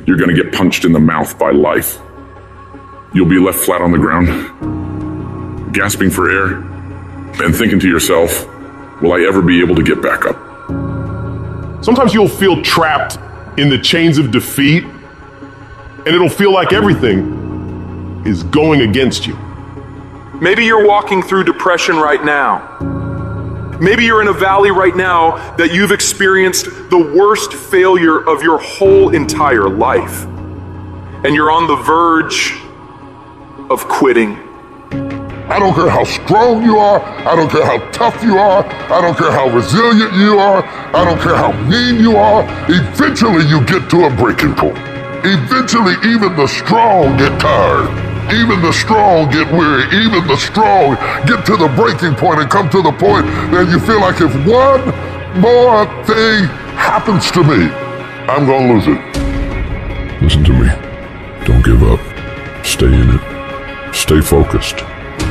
you're gonna get punched in the mouth by life. You'll be left flat on the ground, gasping for air, and thinking to yourself, will I ever be able to get back up? Sometimes you'll feel trapped in the chains of defeat, and it'll feel like everything is going against you. Maybe you're walking through depression right now. Maybe you're in a valley right now that you've experienced the worst failure of your whole entire life. And you're on the verge of quitting. I don't care how strong you are. I don't care how tough you are. I don't care how resilient you are. I don't care how mean you are. Eventually you get to a breaking point. Eventually even the strong get tired. Even the strong get weary. Even the strong get to the breaking point and come to the point that you feel like if one more thing happens to me, I'm gonna lose it. Listen to me. Don't give up. Stay in it. Stay focused.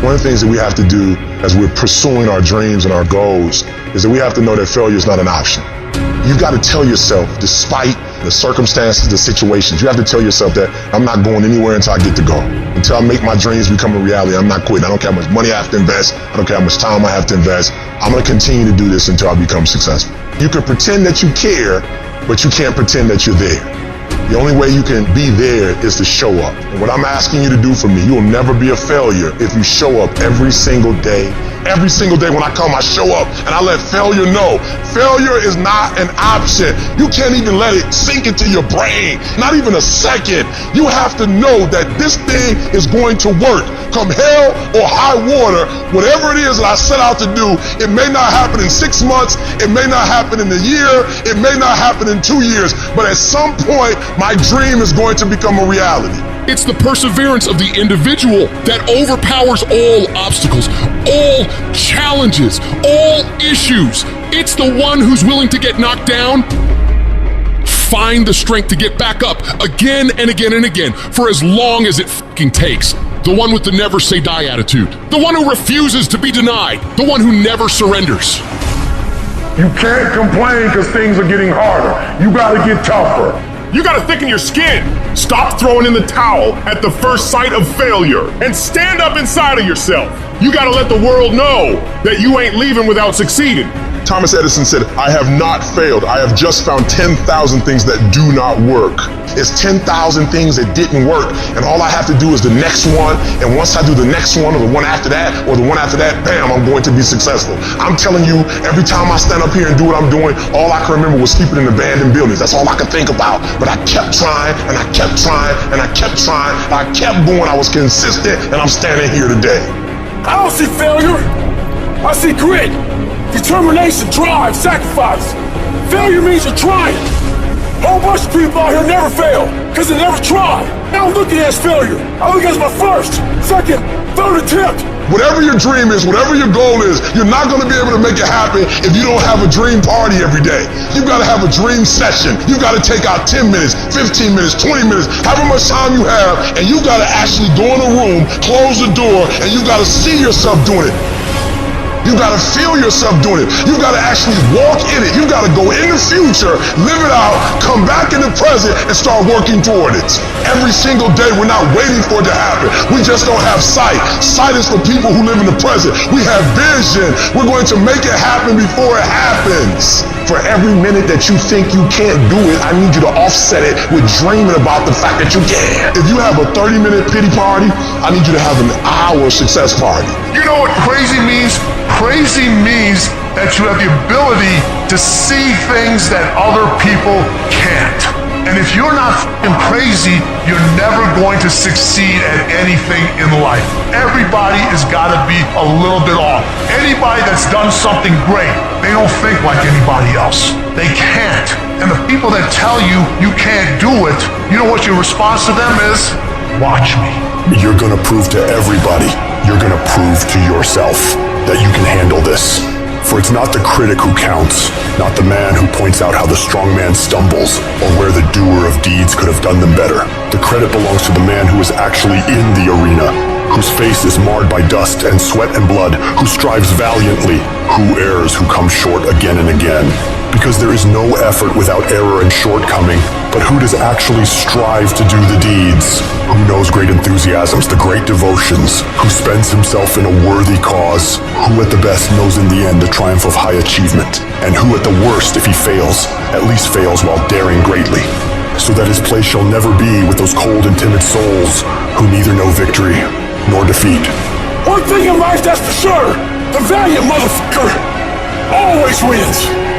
One of the things that we have to do as we're pursuing our dreams and our goals is that we have to know that failure is not an option. You've got to tell yourself, despite the circumstances, the situations, you have to tell yourself that I'm not going anywhere until I get to go. Until I make my dreams become a reality, I'm not quitting. I don't care how much money I have to invest. I don't care how much time I have to invest. I'm going to continue to do this until I become successful. You can pretend that you care, but you can't pretend that you're there. The only way you can be there is to show up. And what I'm asking you to do for me, you will never be a failure if you show up every single day. Every single day when I come, I show up and I let failure know. Failure is not an option. You can't even let it sink into your brain. Not even a second. You have to know that this thing is going to work. Come hell or high water, whatever it is that I set out to do, it may not happen in 6 months. It may not happen in a year. It may not happen in 2 years. But at some point, my dream is going to become a reality. It's the perseverance of the individual that overpowers all obstacles, all challenges, all issues. It's the one who's willing to get knocked down, find the strength to get back up again and again and again for as long as it fucking takes. The one with the never say die attitude. The one who refuses to be denied. The one who never surrenders. You can't complain because things are getting harder. You gotta get tougher. You gotta thicken your skin. Stop throwing in the towel at the first sight of failure and stand up inside of yourself. You gotta let the world know that you ain't leaving without succeeding. Thomas Edison said, I have not failed. I have just found 10,000 things that do not work. It's 10,000 things that didn't work. And all I have to do is the next one. And once I do the next one or the one after that or the one after that, bam, I'm going to be successful. I'm telling you, every time I stand up here and do what I'm doing, all I can remember was sleeping in abandoned buildings. That's all I could think about. But I kept trying and I kept trying and I kept trying. I kept going. I was consistent and I'm standing here today. I don't see failure. I see grit. Determination, drive, sacrifice. Failure means you're trying. A whole bunch of people out here never fail, because they never try. I don't look at it as failure. I look at it as my first, second, third attempt. Whatever your dream is, whatever your goal is, you're not going to be able to make it happen if you don't have a dream party every day. You've got to have a dream session. You've got to take out 10 minutes, 15 minutes, 20 minutes, however much time you have, and you got to actually go in a room, close the door, and you got to see yourself doing it. You gotta feel yourself doing it. You gotta actually walk in it. You gotta go in the future, live it out, come back in the present, and start working toward it. Every single day, we're not waiting for it to happen. We just don't have sight. Sight is for people who live in the present. We have vision. We're going to make it happen before it happens. For every minute that you think you can't do it, I need you to offset it with dreaming about the fact that you can. If you have a 30-minute pity party, I need you to have an hour success party. You know what crazy means? Crazy means that you have the ability to see things that other people can't. And if you're not f***ing crazy, you're never going to succeed at anything in life. Everybody has got to be a little bit off. Anybody that's done something great, they don't think like anybody else. They can't. And the people that tell you you can't do it, you know what your response to them is? Watch me. You're gonna prove to everybody, you're gonna prove to yourself that you can handle this. For it's not the critic who counts, not the man who points out how the strong man stumbles, or where the doer of deeds could have done them better. The credit belongs to the man who is actually in the arena, whose face is marred by dust and sweat and blood, who strives valiantly, who errs, who comes short again and again. Because there is no effort without error and shortcoming, But who does actually strive to do the deeds? Who knows great enthusiasms, the great devotions? Who spends himself in a worthy cause? Who at the best knows in the end the triumph of high achievement? And who at the worst, if he fails, at least fails while daring greatly? So that his place shall never be with those cold and timid souls who neither know victory nor defeat. One thing in life that's for sure, the valiant motherfucker always wins.